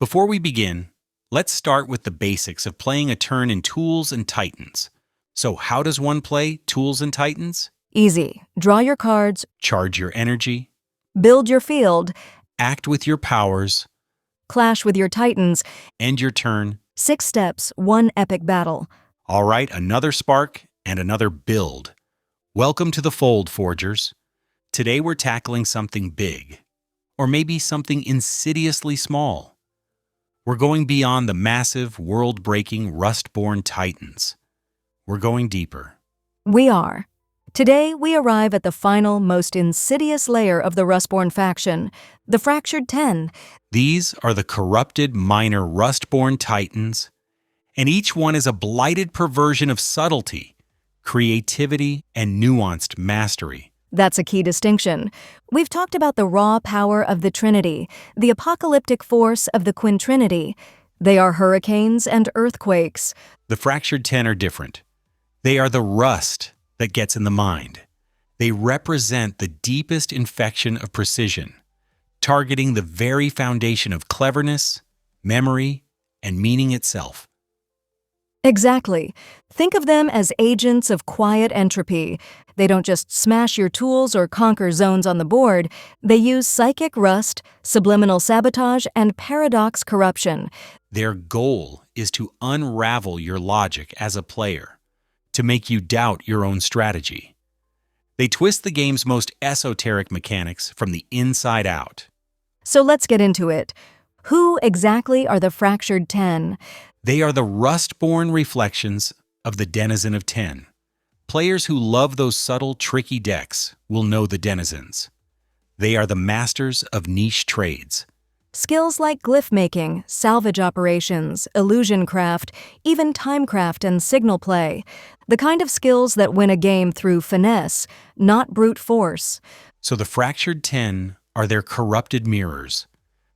Before we begin, let's start with the basics of playing a turn in Tools and Titans. So how does one play Tools and Titans? Easy. Draw your cards, Charge your energy, build your field, act with your powers, clash with your titans. end your turn. 6 steps, 1 epic battle. All right, another spark and another build. Welcome to the fold, Forgers. Today we're tackling something big, or maybe something insidiously small. We're going beyond the massive, world-breaking Rustborn Titans. We're going deeper. We are. Today, we arrive at the final, most insidious layer of the Rustborn faction, the Fractured 10. These are the corrupted minor Rustborn Titans, and each one is a blighted perversion of subtlety, creativity, and nuanced mastery. That's a key distinction. We've talked about the raw power of the Trinity, the apocalyptic force of the Quintrinity. They are hurricanes and earthquakes. The Fractured 10 are different. They are the rust that gets in the mind. They represent the deepest infection of precision, targeting the very foundation of cleverness, memory, and meaning itself. Exactly. Think of them as agents of quiet entropy. They don't just smash your tools or conquer zones on the board. They use psychic rust, subliminal sabotage, and paradox corruption. Their goal is to unravel your logic as a player, to make you doubt your own strategy. They twist the game's most esoteric mechanics from the inside out. So let's get into it. Who exactly are the Fractured 10? They are the rust-born reflections of the Denizen of 10. Players who love those subtle, tricky decks will know the Denizens. They are the masters of niche trades. Skills like glyph making, salvage operations, illusion craft, even timecraft and signal play. The kind of skills that win a game through finesse, not brute force. So the Fractured 10 are their corrupted mirrors.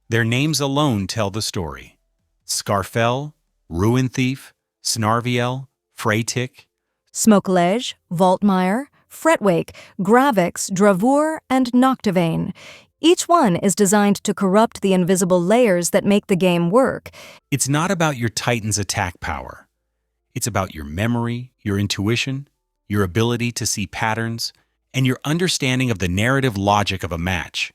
Their names alone tell the story. Scarfel, Ruinthief, Snarvielle, Fraytick, Smokellej, Vaultmire, Fretwake, Gravvex, Dravure, and Noctavane. Each one is designed to corrupt the invisible layers that make the game work. It's not about your Titan's attack power. It's about your memory, your intuition, your ability to see patterns, and your understanding of the narrative logic of a match.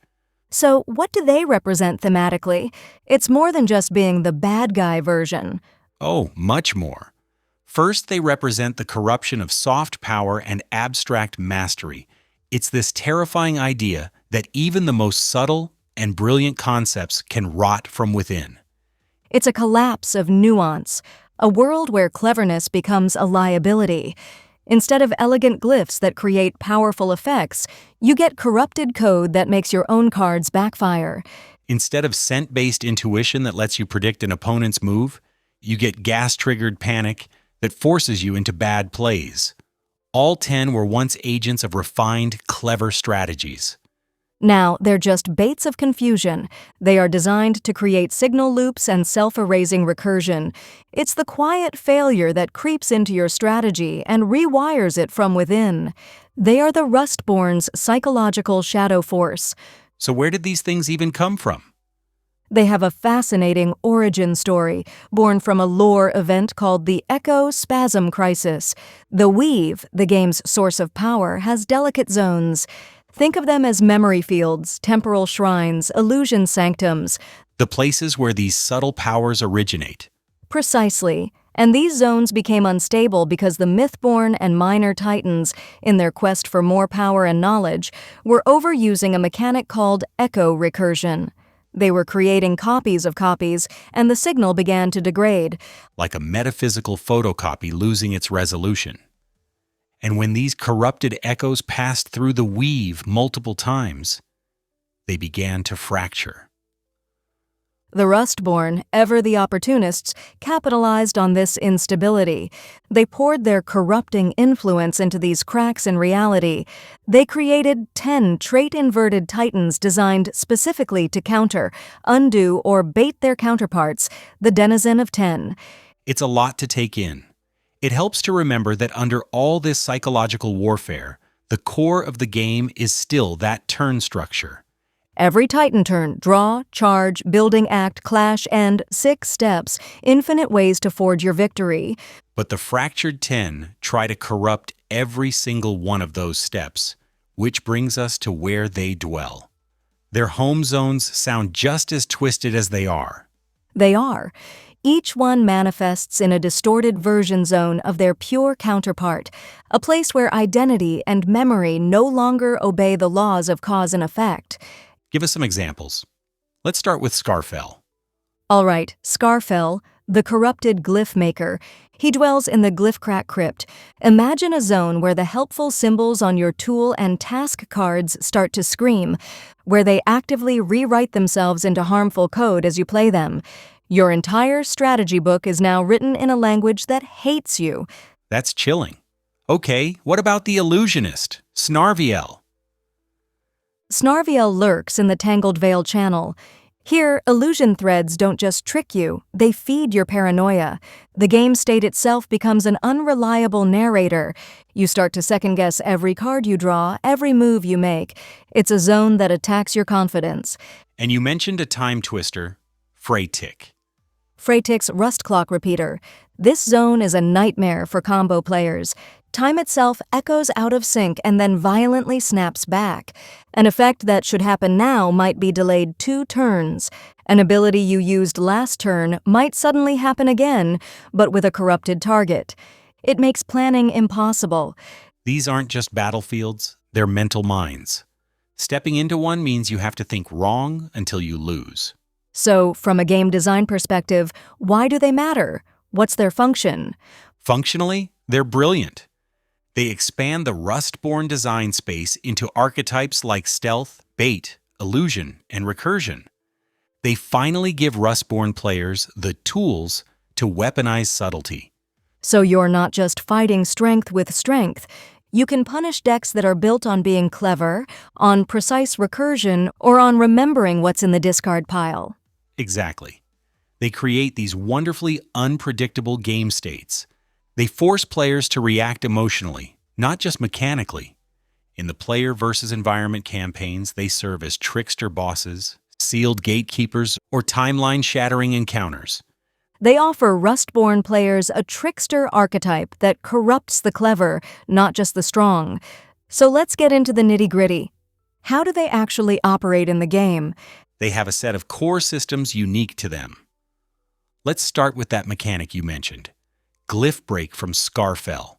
So what do they represent thematically? It's more than just being the bad guy version. Oh, much more. First, they represent the corruption of soft power and abstract mastery. It's this terrifying idea that even the most subtle and brilliant concepts can rot from within. It's a collapse of nuance, a world where cleverness becomes a liability. Instead of elegant glyphs that create powerful effects, you get corrupted code that makes your own cards backfire. Instead of scent-based intuition that lets you predict an opponent's move, you get gas-triggered panic that forces you into bad plays. All 10 were once agents of refined, clever strategies. Now, they're just baits of confusion. They are designed to create signal loops and self-erasing recursion. It's the quiet failure that creeps into your strategy and rewires it from within. They are the Rustborn's psychological shadow force. So where did these things even come from? They have a fascinating origin story, born from a lore event called the Echo Spasm Crisis. The Weave, the game's source of power, has delicate zones. Think of them as memory fields, temporal shrines, illusion sanctums. The places where these subtle powers originate. Precisely. And these zones became unstable because the Mythborn and Minor Titans, in their quest for more power and knowledge, were overusing a mechanic called echo recursion. They were creating copies of copies, and the signal began to degrade. Like a metaphysical photocopy losing its resolution. And when these corrupted echoes passed through the weave multiple times, they began to fracture. The Rustborn, ever the opportunists, capitalized on this instability. They poured their corrupting influence into these cracks in reality. They created 10 trait-inverted titans designed specifically to counter, undo, or bait their counterparts, the Denizen of 10. It's a lot to take in. It helps to remember that under all this psychological warfare, the core of the game is still that turn structure. Every Titan turn, draw, charge, building act, clash, and 6 steps, infinite ways to forge your victory. But the Fractured 10 try to corrupt every single one of those steps, which brings us to where they dwell. Their home zones sound just as twisted as they are. They are. Each one manifests in a distorted version zone of their pure counterpart, a place where identity and memory no longer obey the laws of cause and effect. Give us some examples. Let's start with Scarfel. All right, Scarfel, the corrupted glyph maker. He dwells in the Glyphbreak crypt. Imagine a zone where the helpful symbols on your tool and task cards start to scream, where they actively rewrite themselves into harmful code as you play them. Your entire strategy book is now written in a language that hates you. That's chilling. Okay, what about the illusionist, Snarvielle? Snarvielle lurks in the Tangled Veil channel. Here, illusion threads don't just trick you, they feed your paranoia. The game state itself becomes an unreliable narrator. You start to second-guess every card you draw, every move you make. It's a zone that attacks your confidence. And you mentioned a time twister, Fraytick. Fraytick's Rust Clock Repeater. This zone is a nightmare for combo players. Time itself echoes out of sync and then violently snaps back. An effect that should happen now might be delayed 2 turns. An ability you used last turn might suddenly happen again, but with a corrupted target. It makes planning impossible. These aren't just battlefields, they're mental mines. Stepping into one means you have to think wrong until you lose. So, from a game design perspective, why do they matter? What's their function? Functionally, they're brilliant. They expand the Rustborn design space into archetypes like stealth, bait, illusion, and recursion. They finally give Rustborn players the tools to weaponize subtlety. So you're not just fighting strength with strength. You can punish decks that are built on being clever, on precise recursion, or on remembering what's in the discard pile. Exactly. They create these wonderfully unpredictable game states. They force players to react emotionally, not just mechanically. In the player versus environment campaigns, they serve as trickster bosses, sealed gatekeepers, or timeline-shattering encounters. They offer Rustborn players a trickster archetype that corrupts the clever, not just the strong. So let's get into the nitty-gritty. How do they actually operate in the game? They have a set of core systems unique to them. Let's start with that mechanic you mentioned, Glyphbreak from Scarfel.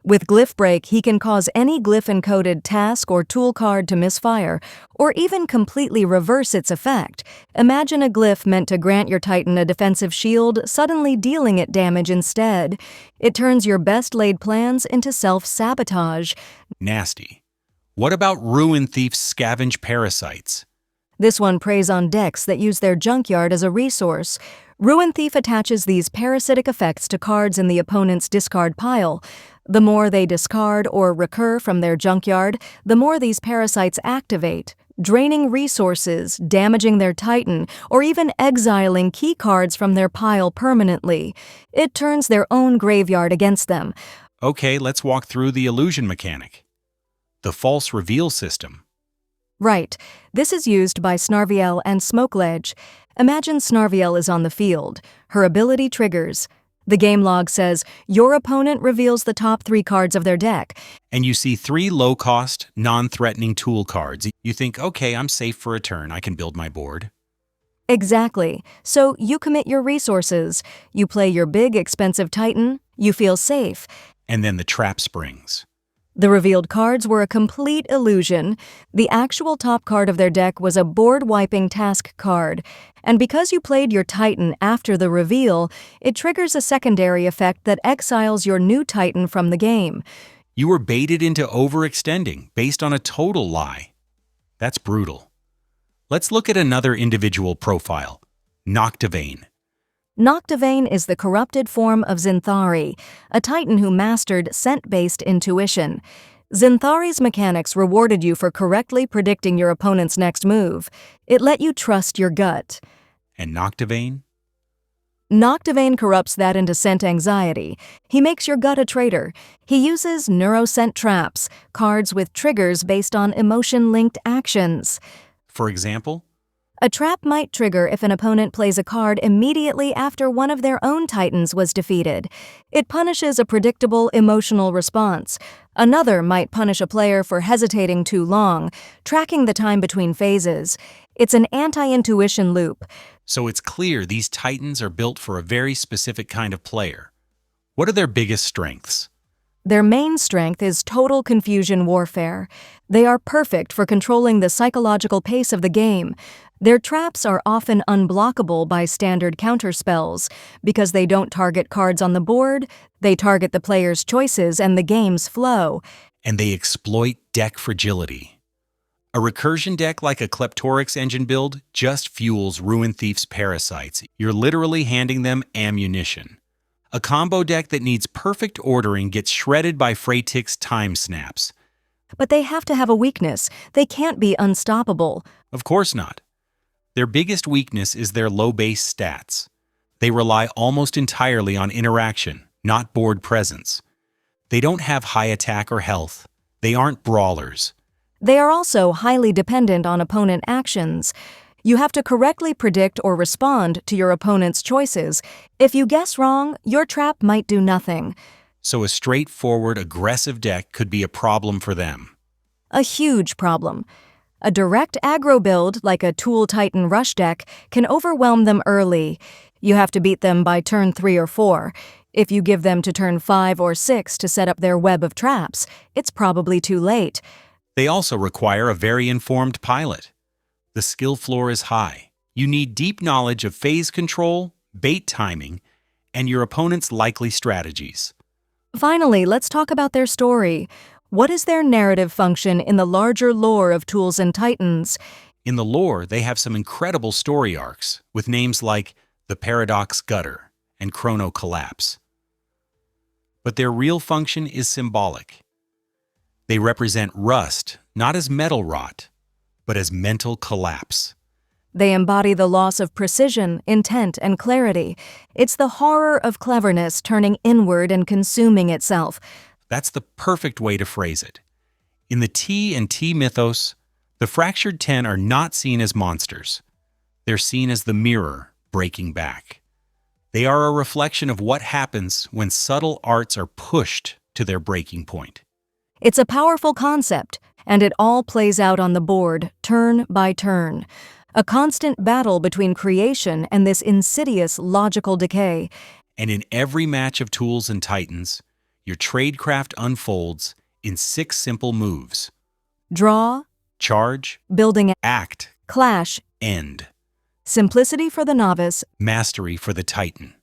With Glyphbreak, he can cause any glyph-encoded task or tool card to misfire, or even completely reverse its effect. Imagine a glyph meant to grant your Titan a defensive shield, suddenly dealing it damage instead. It turns your best-laid plans into self-sabotage. Nasty. What about Ruinthief's Scavenge Parasites? This one preys on decks that use their junkyard as a resource. Ruinthief attaches these parasitic effects to cards in the opponent's discard pile. The more they discard or recur from their junkyard, the more these parasites activate, draining resources, damaging their Titan, or even exiling key cards from their pile permanently. It turns their own graveyard against them. Okay, let's walk through the illusion mechanic. The false reveal system. Right. This is used by Snarvielle and Smokellej. Imagine Snarvielle is on the field. Her ability triggers. The game log says, your opponent reveals the top 3 cards of their deck. And you see 3 low-cost, non-threatening tool cards. You think, okay, I'm safe for a turn. I can build my board. Exactly. So you commit your resources. You play your big, expensive Titan. You feel safe. And then the trap springs. The revealed cards were a complete illusion. The actual top card of their deck was a board-wiping task card. And because you played your Titan after the reveal, it triggers a secondary effect that exiles your new Titan from the game. You were baited into overextending based on a total lie. That's brutal. Let's look at another individual profile, Noctavane. Noctavane is the corrupted form of Zinthari, a Titan who mastered scent-based intuition. Zinthari's mechanics rewarded you for correctly predicting your opponent's next move. It let you trust your gut. And Noctavane? Noctavane corrupts that into scent anxiety. He makes your gut a traitor. He uses Neuro-Scent Traps, cards with triggers based on emotion-linked actions. For example, A trap might trigger if an opponent plays a card immediately after one of their own titans was defeated. It punishes a predictable emotional response. Another might punish a player for hesitating too long, tracking the time between phases. It's an anti-intuition loop. so it's clear these titans are built for a very specific kind of player. What are their biggest strengths? Their main strength is total confusion warfare. They are perfect for controlling the psychological pace of the game. Their traps are often unblockable by standard counterspells. Because they don't target cards on the board, they target the player's choices and the game's flow. And they exploit deck fragility. A recursion deck like a Kleptorix engine build just fuels Ruinthief's parasites. You're literally handing them ammunition. A combo deck that needs perfect ordering gets shredded by Fraytick's time snaps. But they have to have a weakness. They can't be unstoppable. Of course not. Their biggest weakness is their low base stats. They rely almost entirely on interaction, not board presence. They don't have high attack or health. They aren't brawlers. They are also highly dependent on opponent actions. You have to correctly predict or respond to your opponent's choices. If you guess wrong, your trap might do nothing. So a straightforward, aggressive deck could be a problem for them. A huge problem. A direct aggro build, like a Tool Titan Rush deck, can overwhelm them early. You have to beat them by turn 3 or 4. If you give them to turn 5 or 6 to set up their web of traps, it's probably too late. They also require a very informed pilot. The skill floor is high. You need deep knowledge of phase control, bait timing, and your opponent's likely strategies. Finally, let's talk about their story. What is their narrative function in the larger lore of Tools and Titans? In the lore, they have some incredible story arcs, with names like the Paradox Gutter and Chrono Collapse. But their real function is symbolic. They represent rust, not as metal rot, but as mental collapse. They embody the loss of precision, intent, and clarity. It's the horror of cleverness turning inward and consuming itself. That's the perfect way to phrase it. In the T and T mythos, the Fractured Ten are not seen as monsters. They're seen as the mirror breaking back. They are a reflection of what happens when subtle arts are pushed to their breaking point. It's a powerful concept, and it all plays out on the board, turn by turn. A constant battle between creation and this insidious logical decay. And in every match of Tools and Titans, your tradecraft unfolds in 6 simple moves. Draw, Charge, building, act, clash, end. simplicity for the novice, Mastery for the Titan.